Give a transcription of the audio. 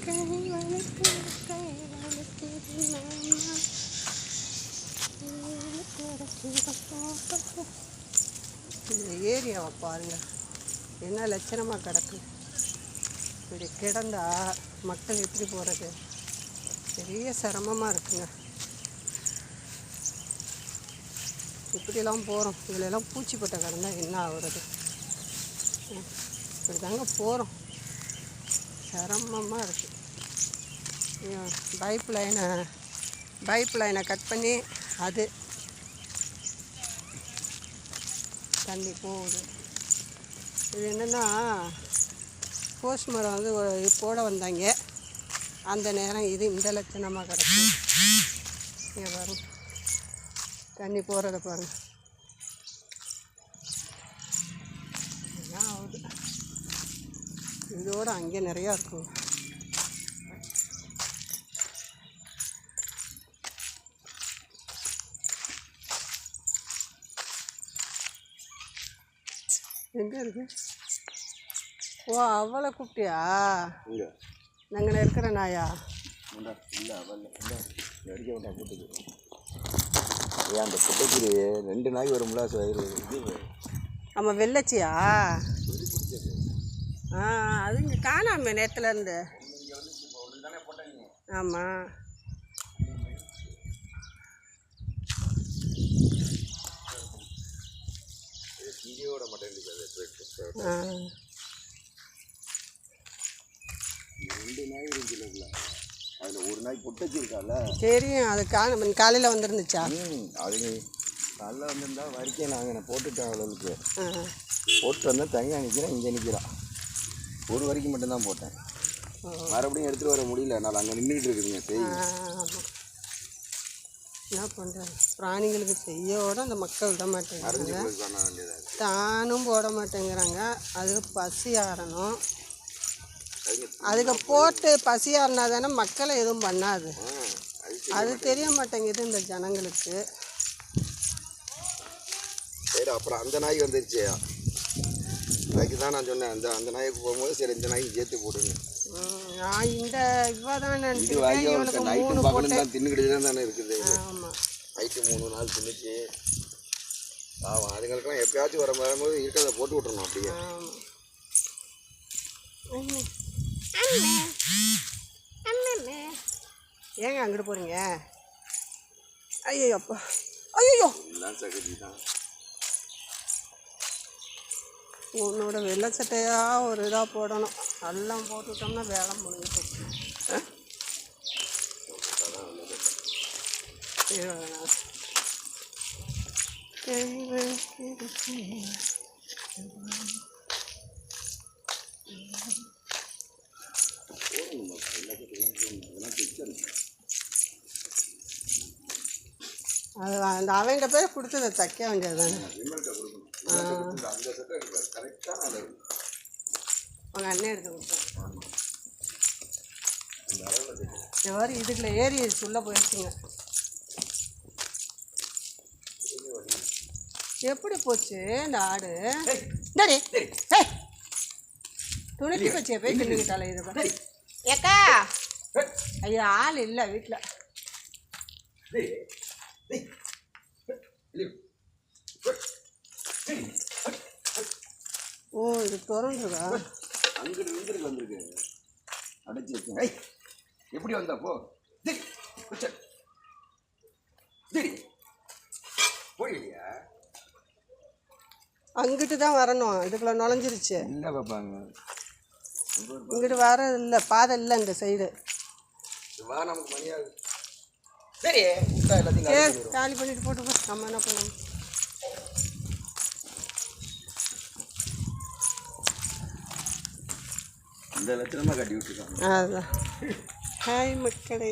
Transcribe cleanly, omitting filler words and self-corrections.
இந்த ஏரியாவை பாருங்க, என்ன லட்சணமாக கிடக்கு. இப்படி கிடந்தா மக்கள் எப்படி போகிறது? பெரிய சிரமமாக இருக்குங்க. இப்படிலாம் போகிறோம், இதிலெல்லாம் பூச்சிப்பட்டை கிடந்தா என்ன ஆகுறது? இப்படி தாங்க போகிறோம், சிரமமாக இருக்குது. பைப் லைனை கட் பண்ணி அது தண்ணி போகுது. இது என்னென்னா, போஸ்ட் மரம் வந்து போட வந்தாங்க, அந்த நேரம் இது இந்த லட்சணமாக கிடக்கு. இங்கே வரும் தண்ணி போகிறத பாருங்கள், இதுதான் ஆகுது. இதோடு அங்கே நிறையா இருக்கும். எங்கே இருக்கு? ஓ, அவளை கூப்பிட்டியா? நாங்கள் இருக்கிற நாயா? அந்த குட்டைக்கு 2 நாய் வரும்ல. ஆமாம், வெள்ளச்சியா? அது இங்கே காணாம நேரத்துலேருந்து. ஆமாம், அதில் ஒரு நாய் பொட்டச்சி இருக்கால, தெரியும். அது காலையில் வந்துருந்துச்சா? அது காலையில் வந்திருந்தா வரைக்கும் நாங்கள் போட்டுட்டோம். அவளுக்கு போட்டு வந்தால் தனியாக நிற்கிறேன், இங்கே நிற்கிறான். ஒரு வரைக்கும் மட்டும்தான் போட்டேன், மறுபடியும் எடுத்துகிட்டு வர முடியல. நான் அங்கே நின்றுட்டு இருக்குதுங்க. என்ன பண்ணுறேன், பிராணிகளுக்கு செய்யோட அந்த மக்கள் விட மாட்டேங்கிறாங்க, தானும் போட மாட்டேங்கிறாங்க. அதுக்கு பசி ஆறணும், அதுக்கு போட்டு பசி ஆறினா தானே மக்களை எதுவும் பண்ணாது. அது தெரிய மாட்டேங்குது இந்த ஜனங்களுக்கு. சரி, அப்புறம் அந்த நாய் வந்துருச்சு. அதுக்கு தான் நான் சொன்னேன், அந்த நாய்க்கு போகும்போது சரி இந்த நாய்க்கு சேர்த்து போடுங்க. நான் இந்த இவ்வளோ தான் நைட்டும் பகலும் தான் தின்னுக்கிட்டு தானே இருக்குது. ஆமாம், நைட்டு 3 நாள் தின்னுச்சு. ஆமாம், அதுங்களுக்கெல்லாம் எப்பயாச்சும் வரும்போது இருக்கிறத போட்டு விட்டுறணும் அப்படியே. ஏங்க அங்கிட்டு போகிறீங்க? ஐயோ அப்பா, ஐயோ எல்லாம் சகதி தான். உன்னோட வெள்ளை சட்டையாக ஒரு இதாக போடணும். எல்லாம் போட்டுவிட்டோம்னா வேலை முடிஞ்சு போச்சு. அது அந்த அவங்கிட்ட போய் கொடுத்ததை தைக்க வேண்டியது தானே. உங்கள் அண்ணன் எடுத்து கொடுத்தேன். எவ்வாறு இதுக்குள்ள ஏறிடுச்சு, உள்ளே போயிடுச்சுங்க. எப்படி போச்சு இந்த ஆடு? சரி, துணிக்கு வச்சே போய் தின்னுக்கிட்டால இது. ஏக்கா, ஐயோ ஆள் இல்லை வீட்டில். ஓ, இது திறந்துருக்கா? அங்கிட்டு வந்திருக்கு, அடைச்சி வச்சேன். எப்படி வந்தா போ போயியா? அங்கிட்டு தான் வரணும், இதுக்குள்ள நுழைஞ்சிருச்சு. இல்லை பாப்பாங்க, இங்கிட்டு வர இல்லை, பாதை இல்லை இந்த சைடு. வா, நமக்கு மணியாது. சரி, எல்லாத்தையும் காலி பண்ணிட்டு போட்டு நம்ம என்ன பண்ணணும்? இந்த லட்சணமாக கட்டி விட்டுருக்காங்க. அதுதான். ஹாய் மக்களே.